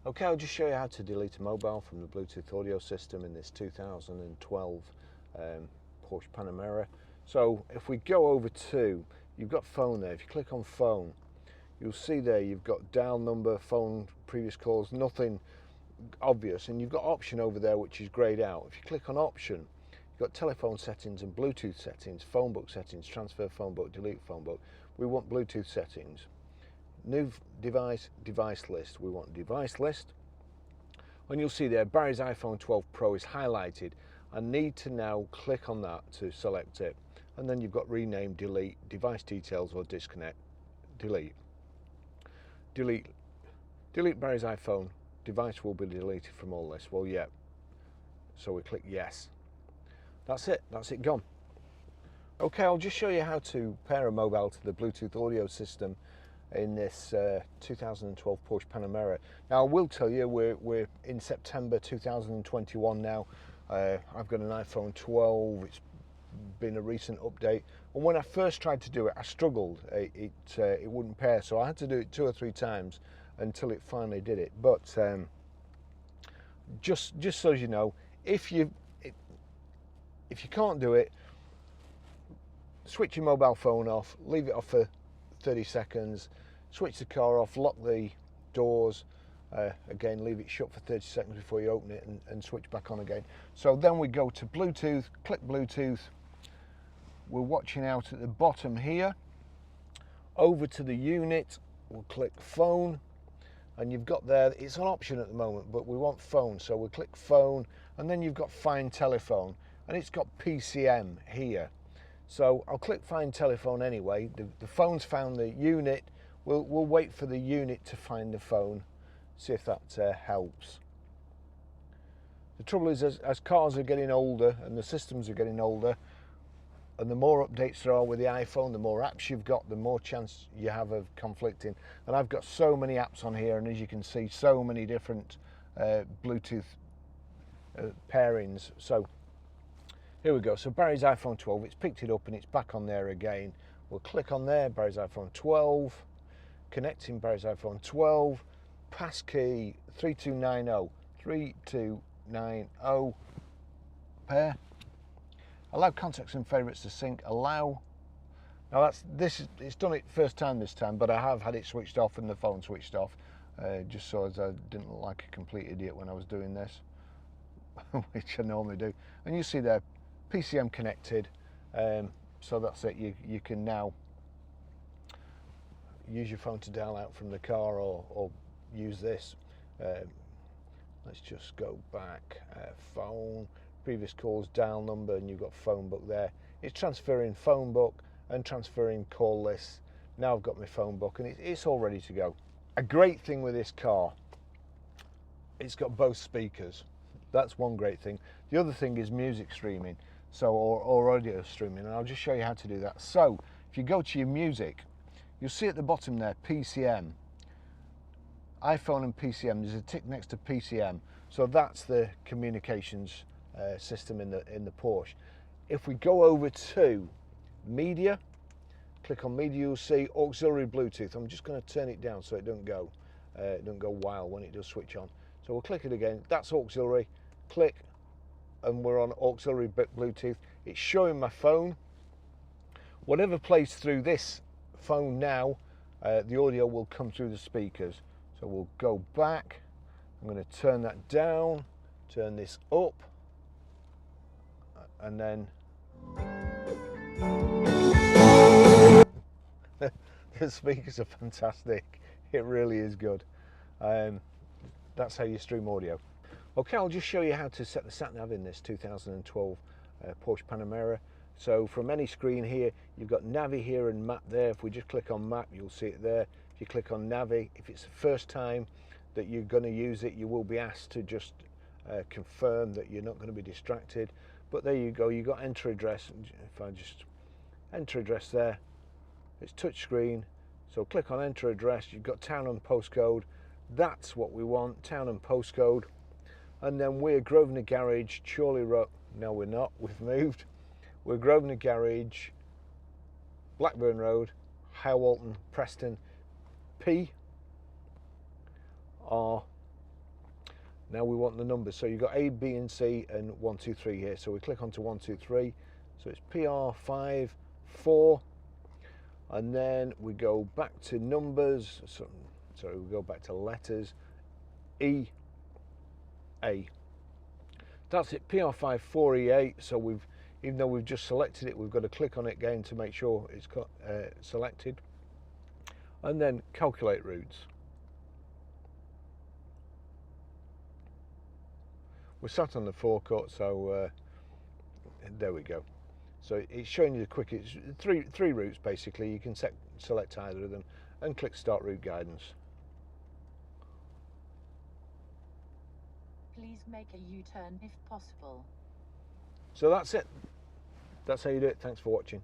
Okay, I'll just show you how to delete a mobile from the Bluetooth audio system in this 2012 Porsche Panamera. So if we go over to, you've got phone there. If you click on phone, you'll see there you've got dial number, phone, previous calls, nothing obvious, and you've got option over there which is grayed out. If you click on option, you've got telephone settings and Bluetooth settings, phone book settings, transfer phone book, delete phone book. We want Bluetooth settings. New device list, we want device list, and you'll see there Barry's iPhone 12 Pro is highlighted. I need to now click on that to select it, and then you've got rename, delete, device details or disconnect, delete Barry's iPhone, device will be deleted from all this. Well, yeah, so we click yes. That's it gone. Okay, I'll just show you how to pair a mobile to the Bluetooth audio system in this 2012 Porsche Panamera. Now, I will tell you, we're in September 2021 now. I've got an iPhone 12. It's been a recent update, and when I first tried to do it, I struggled. It wouldn't pair, so I had to do it 2 or 3 times until it finally did it. But just so you know, if you can't do it, switch your mobile phone off, leave it off for 30 seconds, switch the car off, lock the doors, again leave it shut for 30 seconds before you open it, and switch back on again. So then we go to Bluetooth, click Bluetooth, we're watching out at the bottom here, over to the unit, we'll click phone, and you've got there, it's an option at the moment, but we want phone, so we'll click phone, and then you've got find telephone, and it's got PCM here. So I'll click find telephone anyway. The phone's found the unit. We'll wait for the unit to find the phone, see if that helps. The trouble is, as cars are getting older and the systems are getting older, and the more updates there are with the iPhone, the more apps you've got, the more chance you have of conflicting. And I've got so many apps on here, and as you can see, so many different Bluetooth pairings. So here we go. So Barry's iPhone 12, it's picked it up and it's back on there again. We'll click on there, Barry's iPhone 12, connecting Barry's iPhone 12, passkey 3290, 3290, pair. Allow contacts and favourites to sync, allow. Now it's done it first time this time, but I have had it switched off and the phone switched off, just so as I didn't look like a complete idiot when I was doing this, which I normally do. And you see there, PCM connected, so that's it. You can now use your phone to dial out from the car, or use this. Let's just go back. Phone, previous calls, dial number, and you've got phone book there. It's transferring phone book and transferring call lists. Now I've got my phone book, and it's all ready to go. A great thing with this car, it's got both speakers. That's one great thing. The other thing is music streaming, so or audio streaming, and I'll just show you how to do that. So if you go to your music, you'll see at the bottom there PCM, iPhone and PCM. There's a tick next to PCM, so that's the communications system in the Porsche. If we go over to media, click on media, you'll see auxiliary Bluetooth. I'm just going to turn it down so it don't go wild when it does switch on. So we'll click it again. That's auxiliary. Click, and we're on auxiliary Bluetooth. It's showing my phone. Whatever plays through this phone now, the audio will come through the speakers. So we'll go back. I'm going to turn that down, turn this up, and then the speakers are fantastic. It really is good. That's how you stream audio. Okay, I'll just show you how to set the sat-nav in this 2012 Porsche Panamera. So from any screen here, you've got Navi here and Map there. If we just click on Map, you'll see it there. If you click on Navi, if it's the first time that you're going to use it, you will be asked to just confirm that you're not going to be distracted. But there you go, you've got enter address. If I just enter address there, it's touch screen. So click on enter address, you've got town and postcode. That's what we want, town and postcode. And then we're Grosvenor Garage, Chorley Road. No, we're not, we've moved. We're Grosvenor Garage, Blackburn Road, Howalton, Preston, P R Now we want the numbers. So you've got A, B and C and 1, 2, 3 here. So we click onto 1, 2, 3. So it's PR5, 4. And then we go back to numbers. So we go back to letters. E, A. That's it, PR5 4E8. So even though we've just selected it, we've got to click on it again to make sure it's selected. And then calculate routes. We're sat on the forecourt, so there we go. So it's showing you the quickest three routes basically. You can select either of them and click Start Route Guidance. Please make a U-turn if possible. So that's it. That's how you do it. Thanks for watching.